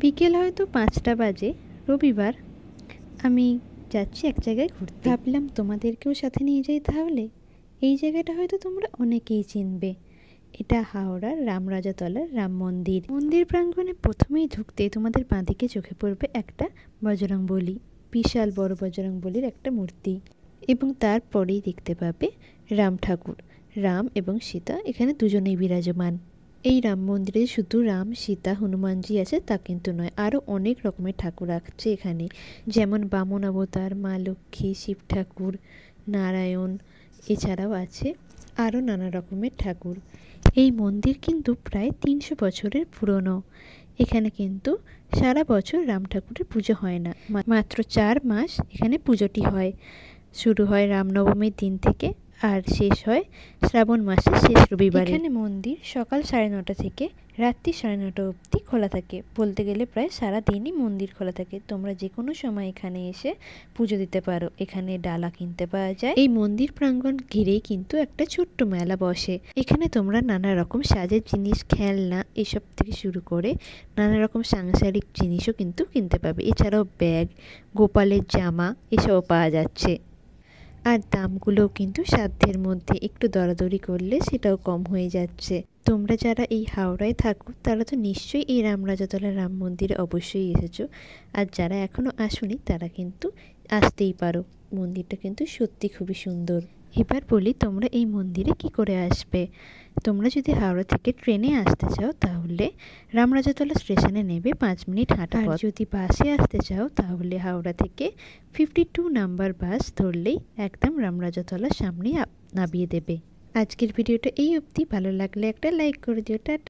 বিকেল হয়তো 5টা বাজে, রবিবার। আমি যাচ্ছি এক জায়গায় ঘুরতে। ভাবলাম তোমাদেরকেও সাথে নিয়ে যাই তাহলে। এই জায়গাটা হয়তো তোমরা অনেকেই চিনবে। এটা হাওড়ার রামরাজাতলার রাম মন্দির। মন্দির প্রাঙ্গণে প্রথমেই ঢুকতে তোমাদের বাঁদিকে চোখে পড়বে একটা বজরংবলী, বিশাল বড় বজরংবলীর একটা মূর্তি, এবং তারপরেই দেখতে পাবে রাম ঠাকুর। রাম এবং সীতা এখানে দুজনেই বিরাজমান। এই রাম মন্দিরে শুধু রাম, সীতা, হনুমানজি আছে তা কিন্তু নয়, আরও অনেক রকমের ঠাকুর আছে এখানে, যেমন বামন অবতার, মা লক্ষ্মী, শিব ঠাকুর, নারায়ণ, এছাড়াও আছে আরও নানা রকমের ঠাকুর। এই মন্দির কিন্তু প্রায় 300 বছরের পুরনো। এখানে কিন্তু সারা বছর রাম ঠাকুরের পুজো হয় না, মাত্র 4 মাস এখানে পুজোটি হয়। শুরু হয় রামনবমীর দিন থেকে আর শেষ হয় শ্রাবণ মাসের শেষ রবিবারে। এখানে মন্দির সকাল 9:30 থেকে রাত্রি 9:30 অবধি খোলা থাকে। বলতে গেলে প্রায় সারা দিনই মন্দির খোলা থাকে। তোমরা যে কোনো সময় এখানে এসে পুজো দিতে পারো। এখানে ডালা কিনতে পাওয়া যায়। এই মন্দির প্রাঙ্গণ ঘিরেই কিন্তু একটা ছোট্ট মেলা বসে। এখানে তোমরা নানা রকম সাজের জিনিস, খেলনা, এসব থেকে শুরু করে নানা রকম সাংসারিক জিনিসও কিন্তু কিনতে পাবে। এছাড়াও ব্যাগ, গোপালের জামা এসবও পাওয়া যাচ্ছে। আর দামগুলোও কিন্তু সাধ্যের মধ্যে, একটু দরাদরি করলে সেটাও কম হয়ে যাচ্ছে। তোমরা যারা এই হাওড়ায় থাকো তারা তো নিশ্চয়ই এই রামরাজাতলার রাম মন্দিরে অবশ্যই এসেছো, আর যারা এখনও আসোনি তারা কিন্তু আসতেই পারো। মন্দিরটা কিন্তু সত্যি খুবই সুন্দর। এবার বলি তোমরা এই মন্দিরে কি করে আসবে। তোমরা যদি হাওড়া থেকে ট্রেনে আসতে চাও তাহলে রামরাজাতলা স্টেশনে নেবে 5 মিনিট হাঁটা পথ। যদি বাসে আসতে চাও তাহলে হাওড়া থেকে 52 নাম্বার বাস ধরলেই একদম রামরাজাতলার সামনেই নামিয়ে দেবে। আজকের ভিডিওটা এই অবধি। ভালো লাগলে একটা লাইক করে দিও। টাটা।